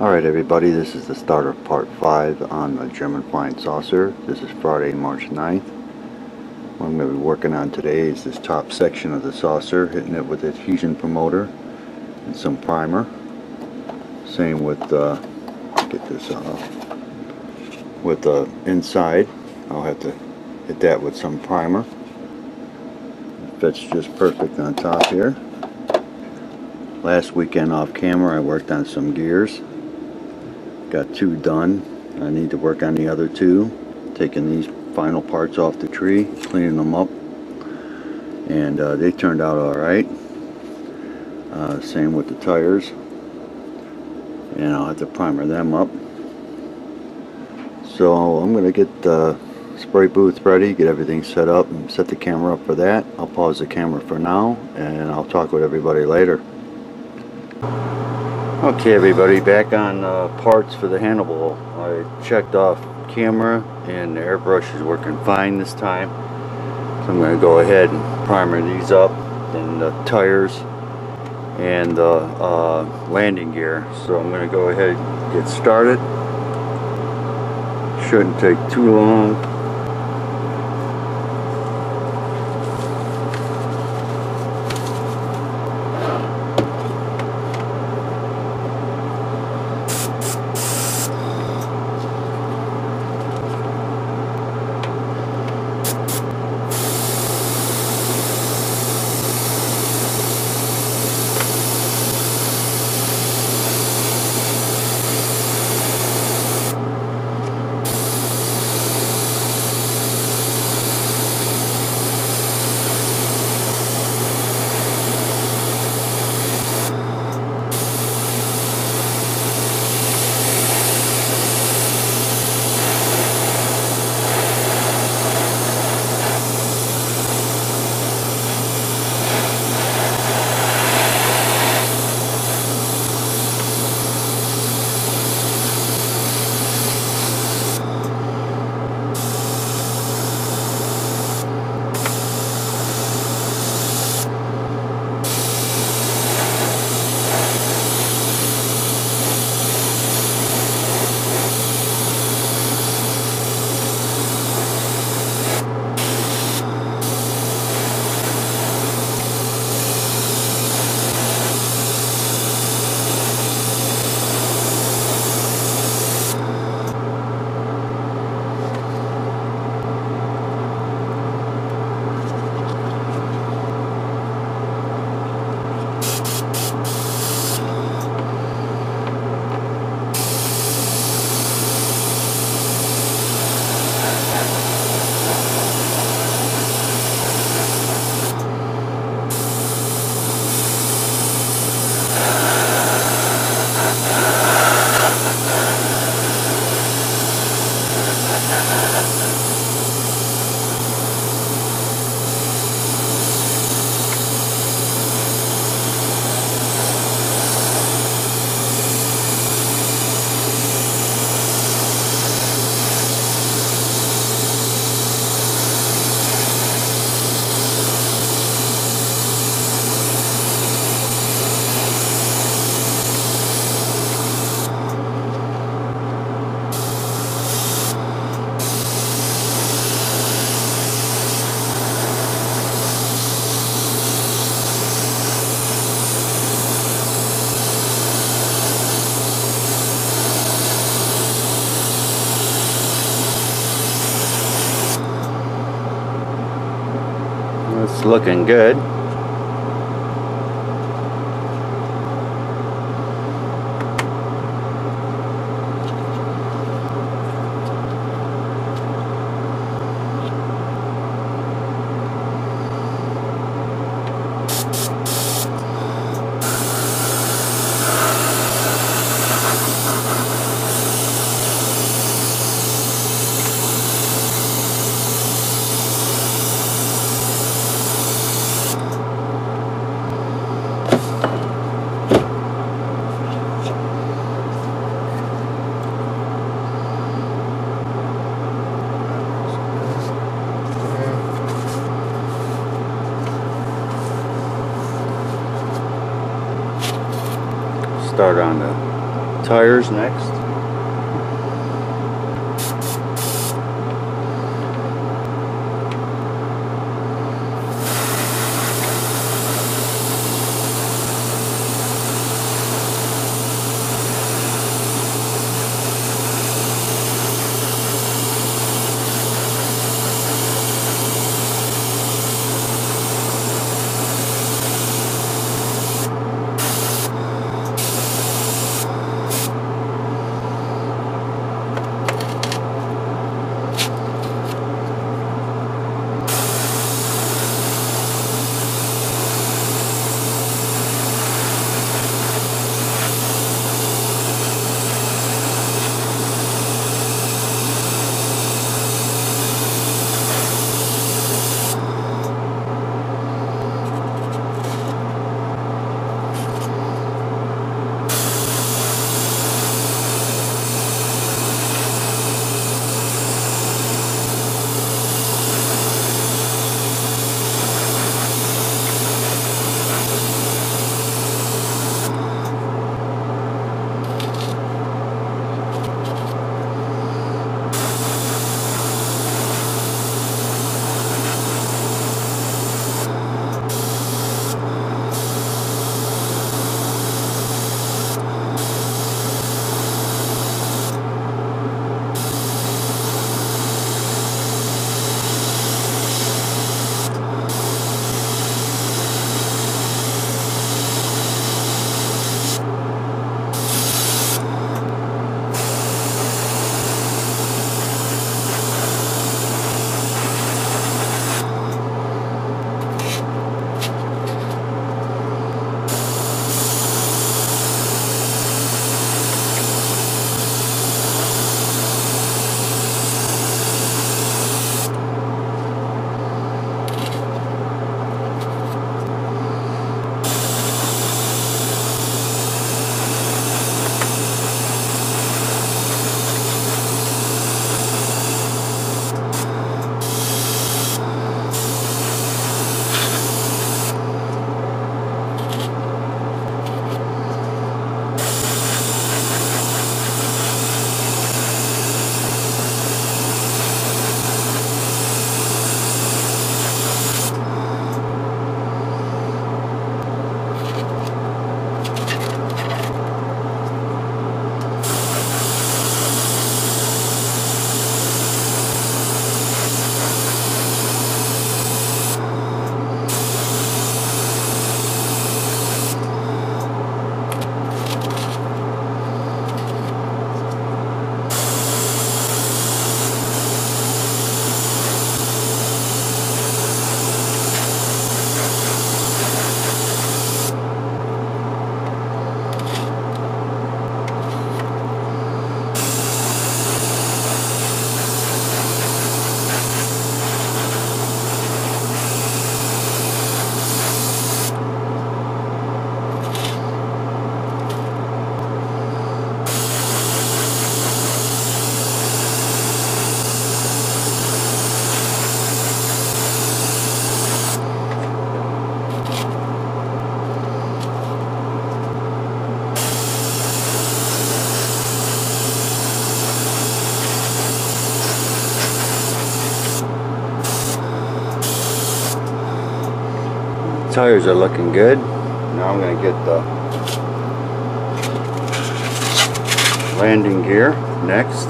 Alright everybody, this is the start of part 5 on the German Flying Saucer. This is Friday, March 9th. What I'm going to be working on today is this top section of the saucer, hitting it with adhesion promoter and some primer. Same with, get this off, with the inside. I'll have to hit that with some primer. It fits just perfect on top here. Last weekend off camera I worked on some gears. Got 2 done. I need to work on the other 2. Taking these final parts off the tree, cleaning them up, and they turned out alright. Same with the tires, and I'll have to primer them up. So I'm going to get the spray booth ready, get everything set up, and set the camera up for that. I'll pause the camera for now, and I'll talk with everybody later. Okay everybody, back on parts for the Haunebu. I checked off camera and the airbrush is working fine this time. So I'm going to go ahead and primer these up, and the tires and the landing gear. So I'm going to go ahead and get started. Shouldn't take too long. It's looking good. Start on the Tires next. Tires are looking good. Now I'm going to get the landing gear next.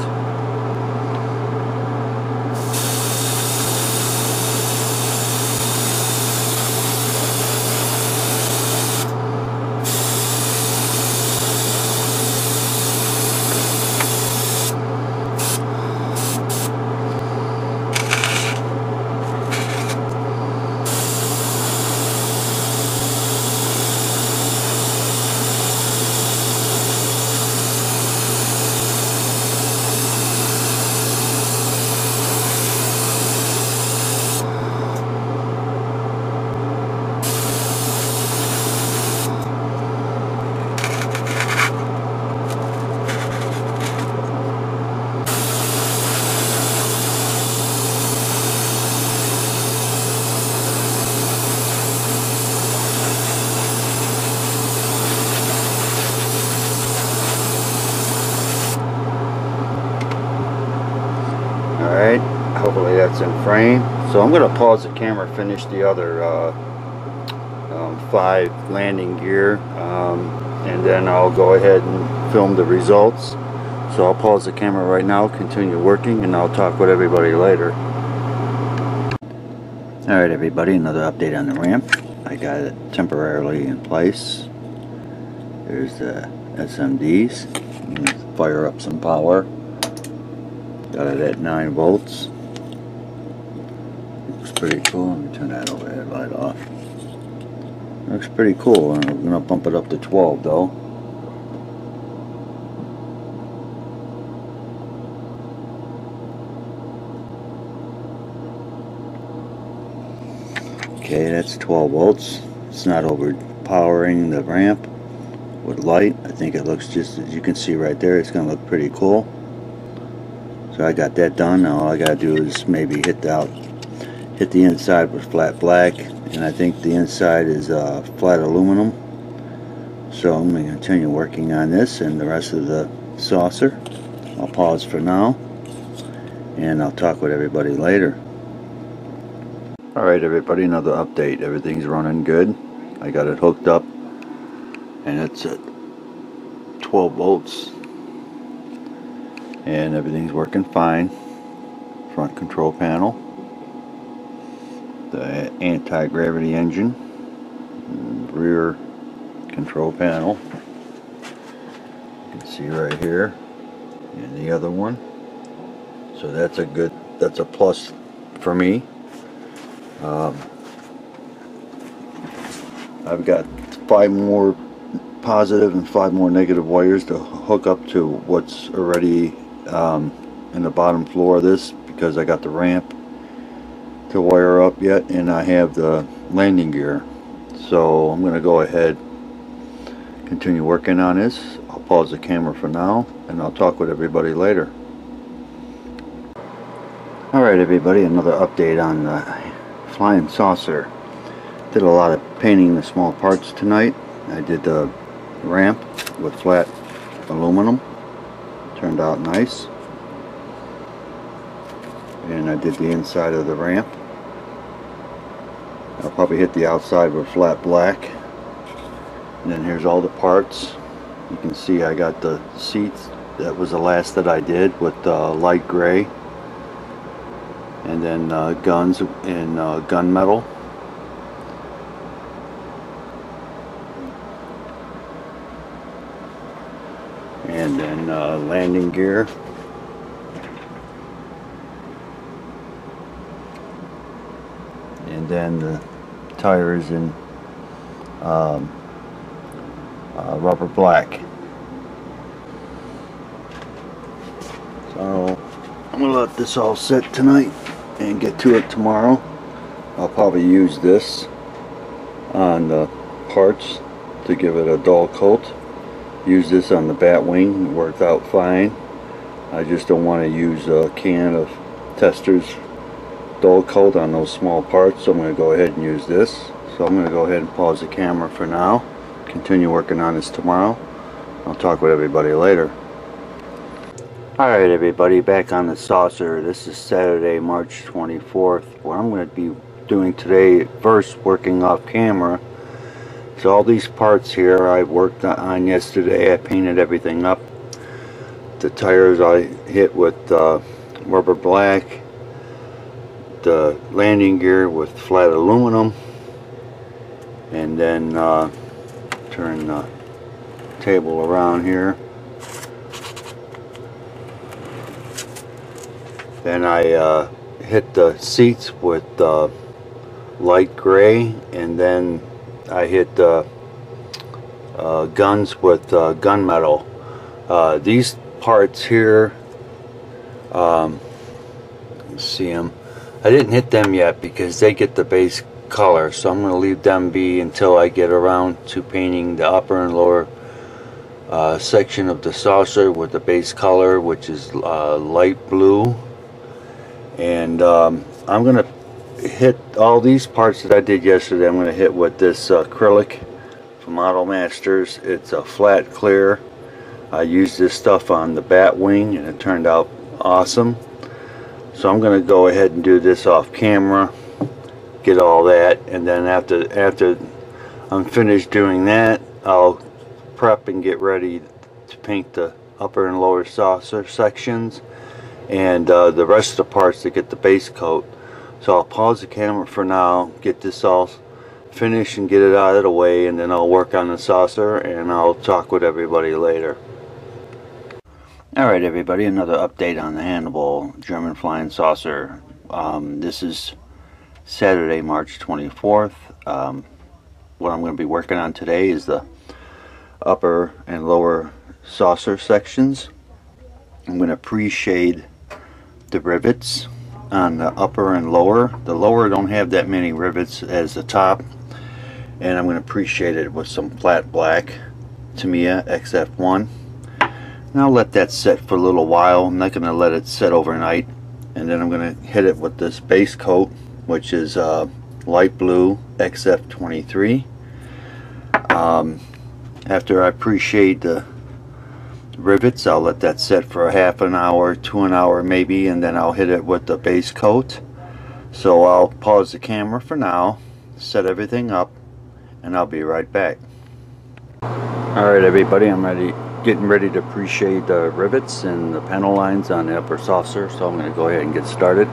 Hopefully that's in frame. So I'm going to pause the camera, finish the other 5 landing gear, and then I'll go ahead and film the results. So I'll pause the camera right now, continue working, and I'll talk with everybody later. Alright everybody, another update on the ramp. I got it temporarily in place. There's the SMDs. I'm going to fire up some power. Got it at 9 volts. Looks pretty cool. Let me turn that overhead light off. Looks pretty cool. I'm going to bump it up to 12 though. Okay, that's 12 volts. It's not overpowering the ramp with light. I think it looks, just as you can see right there, it's going to look pretty cool. So I got that done. Now all I got to do is maybe hit the inside with flat black, and I think the inside is flat aluminum. So I'm going to continue working on this and the rest of the saucer. I'll pause for now, and I'll talk with everybody later. Alright everybody, another update. Everything's running good. I got it hooked up and it's at 12 volts and everything's working fine. Front control panel, the anti-gravity engine, rear control panel, you can see right here, and the other one. So that's a plus for me. I've got 5 more positive and 5 more negative wires to hook up to what's already in the bottom floor of this, because I got the ramp to wire up yet, and I have the landing gear. So I'm going to go ahead, continue working on this. I'll pause the camera for now, and I'll talk with everybody later. Alright everybody, another update on the flying saucer. Did a lot of painting the small parts tonight. I did the ramp with flat aluminum. Turned out nice. And I did the inside of the ramp. I'll probably hit the outside with flat black. And then here's all the parts. You can see I got the seats. That was the last that I did with light gray. And then guns in gunmetal. And then landing gear. And then the tires in rubber black. So I'm gonna let this all sit tonight and get to it tomorrow. I'll probably use this on the parts to give it a dull coat. Use this on the bat wing. It worked out fine. I just don't want to use a can of Testors dull coat on those small parts, so I'm going to go ahead and use this. So I'm going to go ahead and pause the camera for now. Continue working on this tomorrow. I'll talk with everybody later. Alright everybody, back on the saucer. This is Saturday, March 24th. What I'm going to be doing today, first working off camera. So all these parts here I worked on yesterday. I painted everything up. The tires I hit with rubber black. The landing gear with flat aluminum. And then turn the table around here. Then I hit the seats with light gray, and then I hit the guns with gunmetal. These parts here, you see them. I didn't hit them yet because they get the base color, so I'm going to leave them be until I get around to painting the upper and lower section of the saucer with the base color, which is light blue. And I'm going to hit all these parts that I did yesterday. I'm going to hit with this acrylic from Auto Masters. It's a flat clear. I used this stuff on the bat wing and it turned out awesome. So I'm going to go ahead and do this off camera, get all that, and then after I'm finished doing that, I'll prep and get ready to paint the upper and lower saucer sections and the rest of the parts to get the base coat. So I'll pause the camera for now, get this all finished and get it out of the way, and then I'll work on the saucer and I'll talk with everybody later. Alright everybody, another update on the Haunebu German flying saucer. This is Saturday, March 24th. What I'm going to be working on today is the upper and lower saucer sections. I'm going to pre-shade the rivets on the upper and lower. The lower don't have that many rivets as the top, and I'm going to pre-shade it with some flat black Tamiya XF1. And I'll let that set for a little while. I'm not going to let it set overnight, and then I'm going to hit it with this base coat, which is light blue XF23. After I pre-shade the rivets, I'll let that set for a half an hour to an hour maybe, and then I'll hit it with the base coat. So I'll pause the camera for now, set everything up, and I'll be right back. Alright everybody, I'm getting ready to pre-shade the rivets and the panel lines on the upper saucer, so I'm going to go ahead and get started.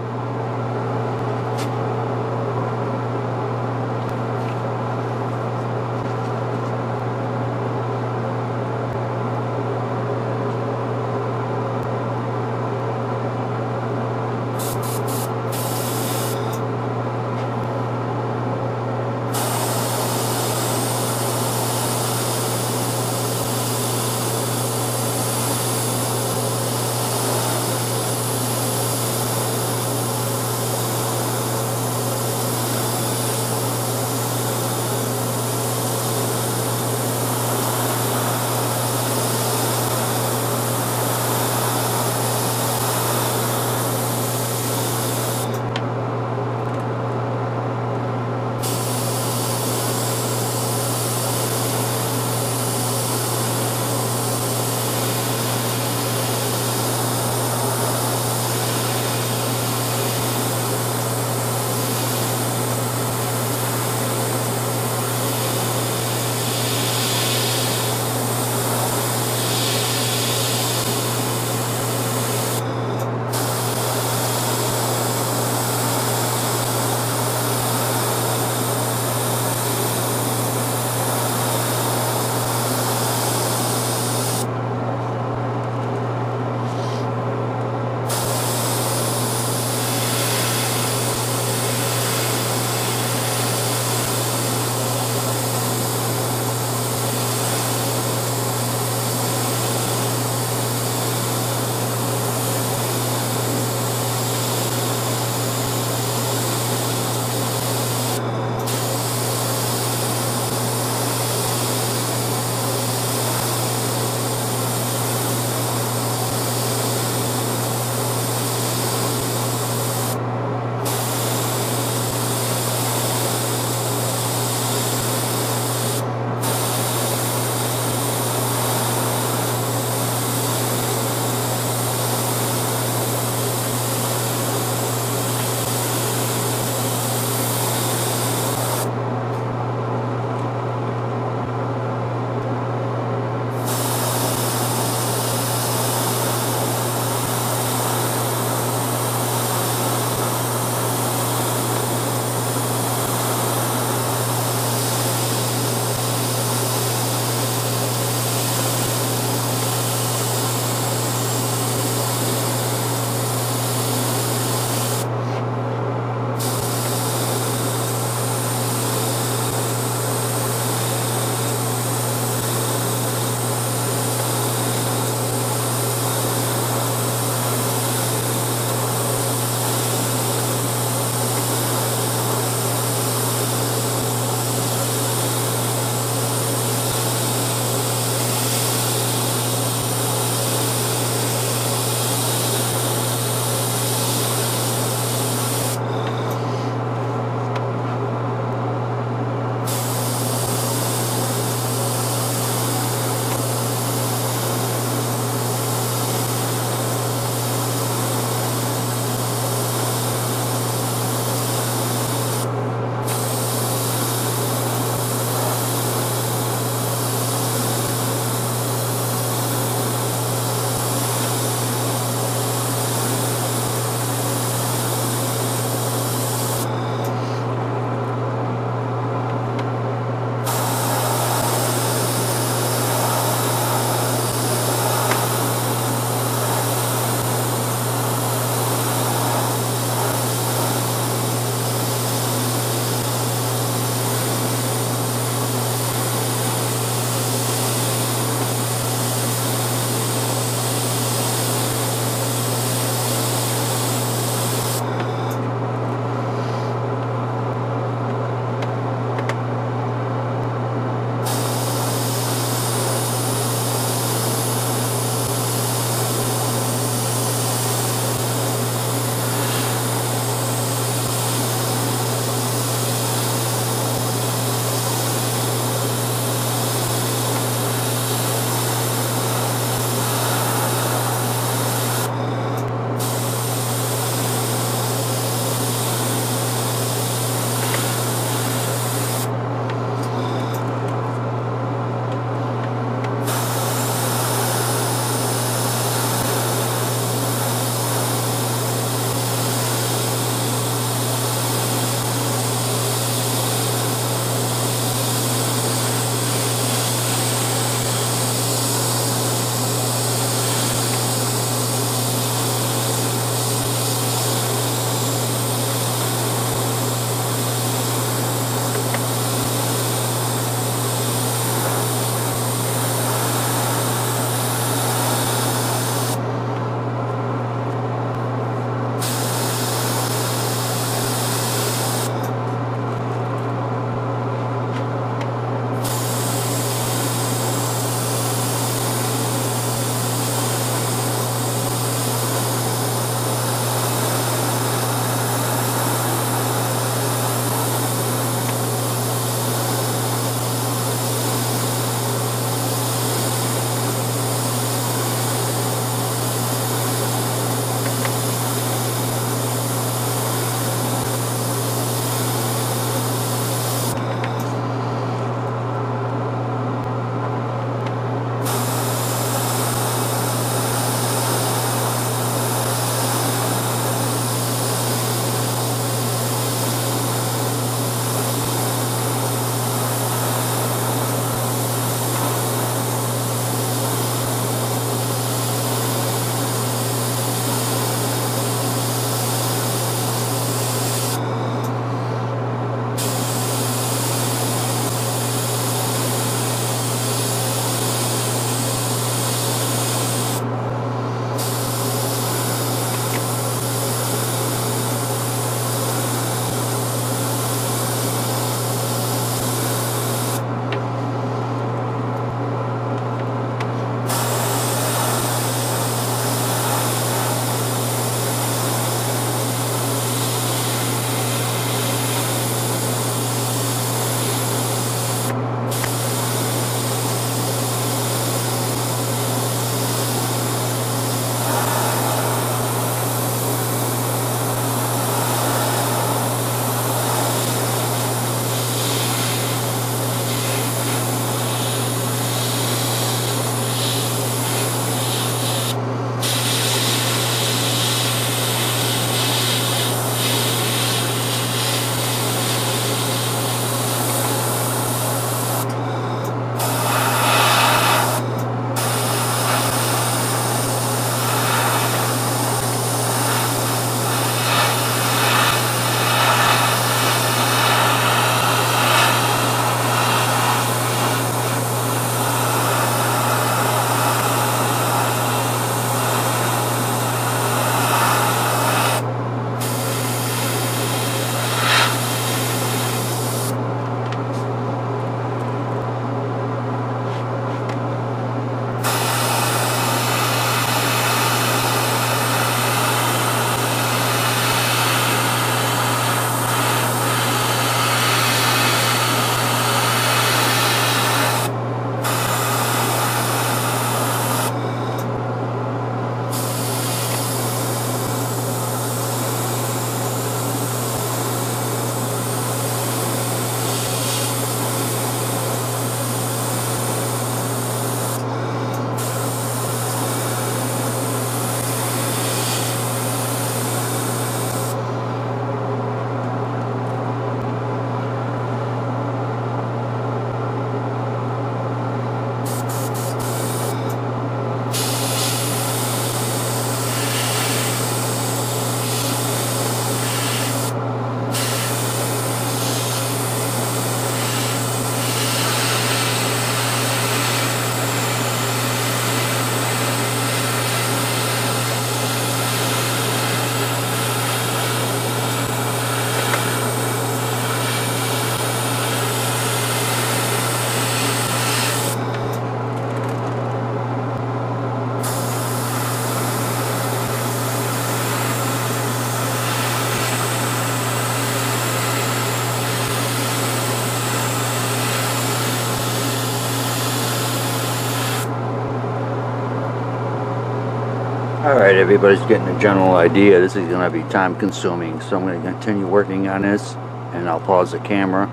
Alright, everybody's getting a general idea. This is going to be time consuming, so I'm going to continue working on this, and I'll pause the camera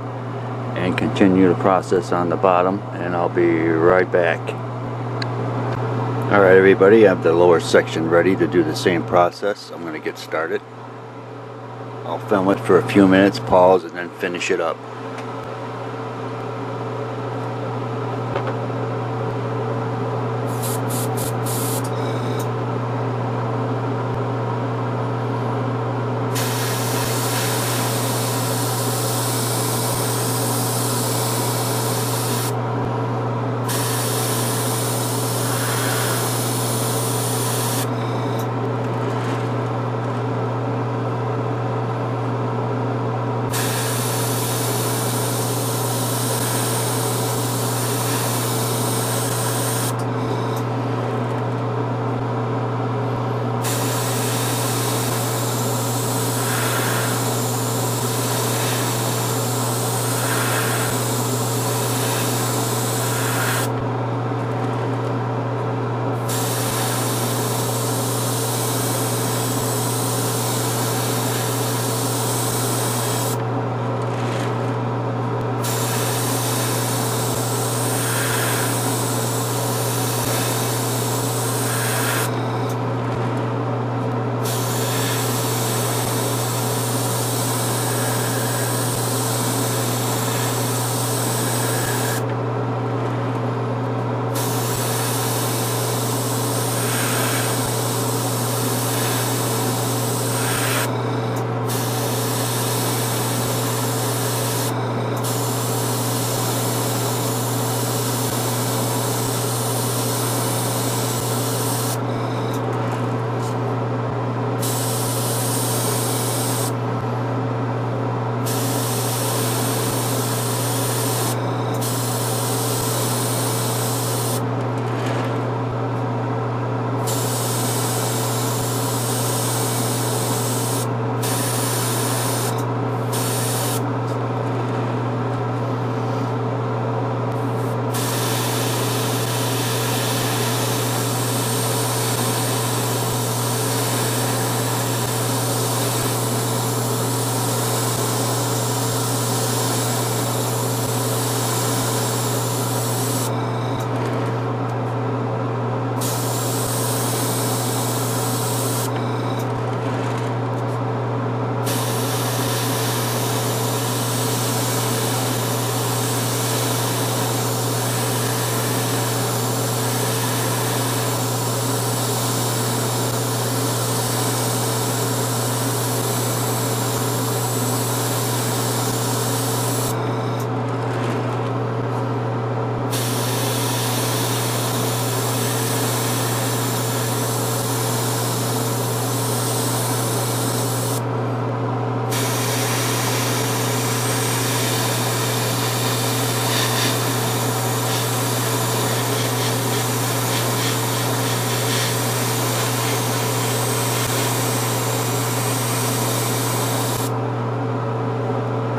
and continue the process on the bottom, and I'll be right back. Alright everybody, I have the lower section ready to do the same process. I'm going to get started. I'll film it for a few minutes, pause, and then finish it up.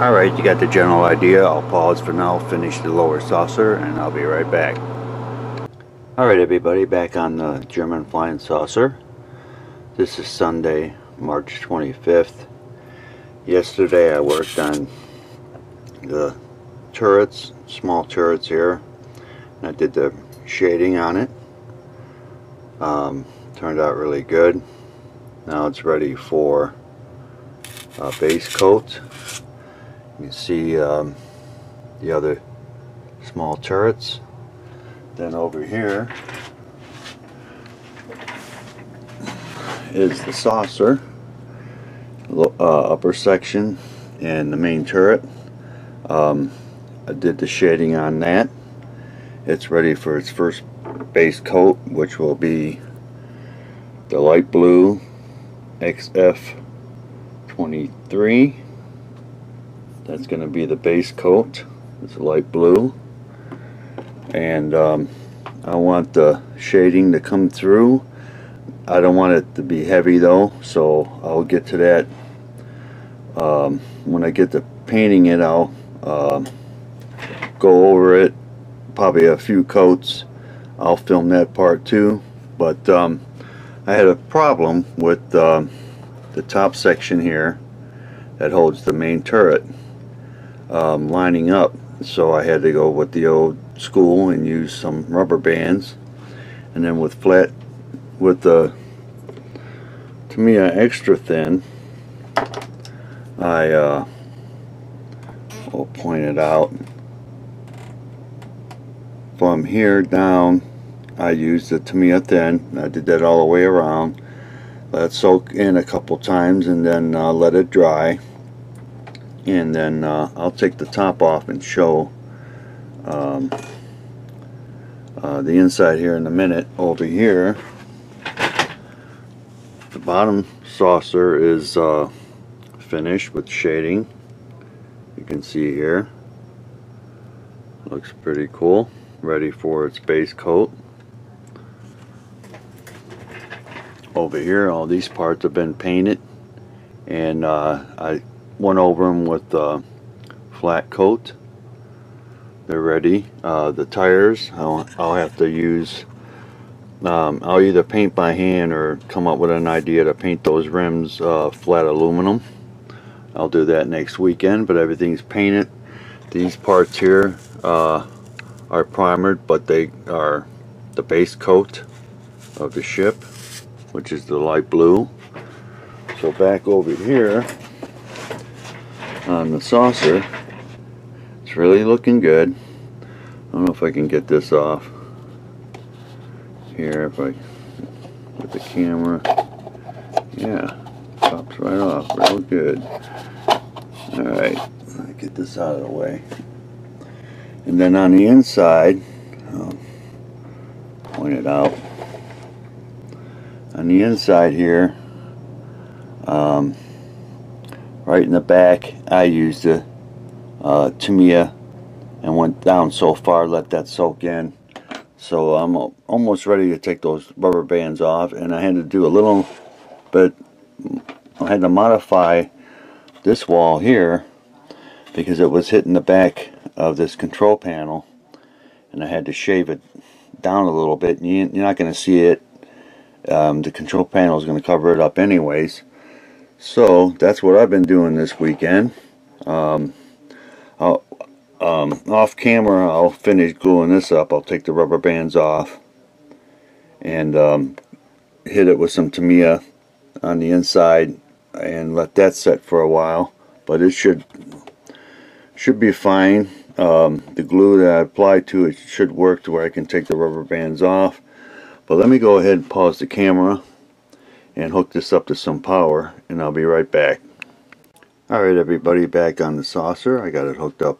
Alright, you got the general idea. I'll pause for now, finish the lower saucer, and I'll be right back. Alright everybody, back on the German flying saucer. This is Sunday, March 25th. Yesterday I worked on the turrets, small turrets here, and I did the shading on it. Turned out really good. Now it's ready for a base coat. You can see the other small turrets. Then over here is the saucer, upper section, and the main turret. I did the shading on that. It's ready for its first base coat, which will be the light blue XF23. That's going to be the base coat. It's light blue, and I want the shading to come through. I don't want it to be heavy though, so I'll get to that when I get to painting it. I'll go over it, probably a few coats. I'll film that part too, but I had a problem with the top section here that holds the main turret lining up, so I had to go with the old school and use some rubber bands, and then with the Tamiya extra thin, I will point it out, from here down I used the Tamiya thin. I did that all the way around, let it soak in a couple times, and then let it dry, and then I'll take the top off and show the inside here in a minute. Over here, the bottom saucer is finished with shading. You can see here, looks pretty cool, ready for its base coat. Over here, all these parts have been painted, and I went over them with flat coat. They're ready. The tires, I'll have to use, I'll either paint by hand or come up with an idea to paint those rims flat aluminum. I'll do that next weekend, but everything's painted. These parts here are primered, but they are the base coat of the ship, which is the light blue. So back over here on the saucer, it's really looking good. I don't know if I can get this off here, if I with the camera. Yeah, pops right off real good. Alright, get this out of the way. And then on the inside, I'll point it out. On the inside here, right in the back, I used the Tamiya and went down so far, let that soak in. So I'm almost ready to take those rubber bands off, and I had to do a little bit, I had to modify this wall here because it was hitting the back of this control panel, and I had to shave it down a little bit. And you're not going to see it. The control panel is going to cover it up anyways. So that's what I've been doing this weekend. Off camera, I'll finish gluing this up. I'll take the rubber bands off and hit it with some Tamiya on the inside and let that set for a while. But it should be fine. The glue that I applied to it should work to where I can take the rubber bands off. But let me go ahead and pause the camera and hook this up to some power, and I'll be right back. Alright everybody, back on the saucer. I got it hooked up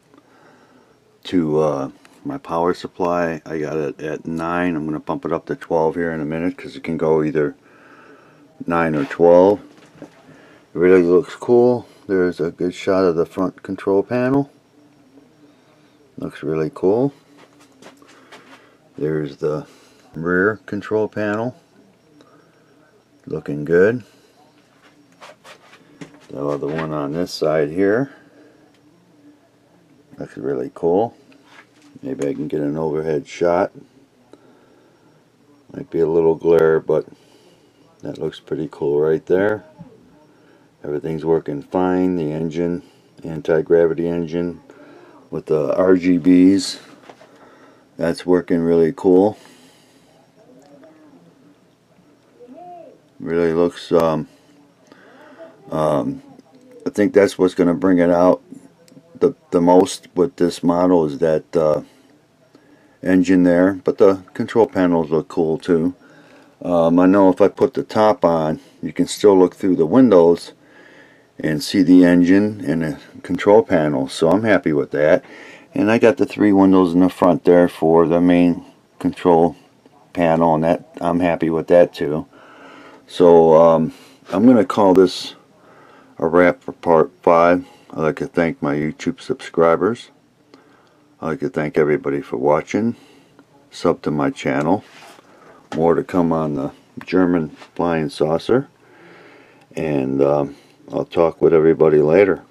to my power supply. I got it at 9. I'm going to pump it up to 12 here in a minute because it can go either 9 or 12. It really looks cool. There's a good shot of the front control panel. Looks really cool. There's the rear control panel. Looking good. The other one on this side here. Looks really cool. Maybe I can get an overhead shot. Might be a little glare, but that looks pretty cool right there. Everything's working fine. The engine, anti-gravity engine with the RGBs, that's working really cool. Really looks, I think that's what's going to bring it out the most with this model, is that engine there. But the control panels look cool too. I know if I put the top on, you can still look through the windows and see the engine and the control panel, so I'm happy with that. And I got the 3 windows in the front there for the main control panel, and that I'm happy with that too. So I'm going to call this a wrap for part 5. I'd like to thank my YouTube subscribers. I'd like to thank everybody for watching. Sub to my channel. More to come on the German flying saucer. And I'll talk with everybody later.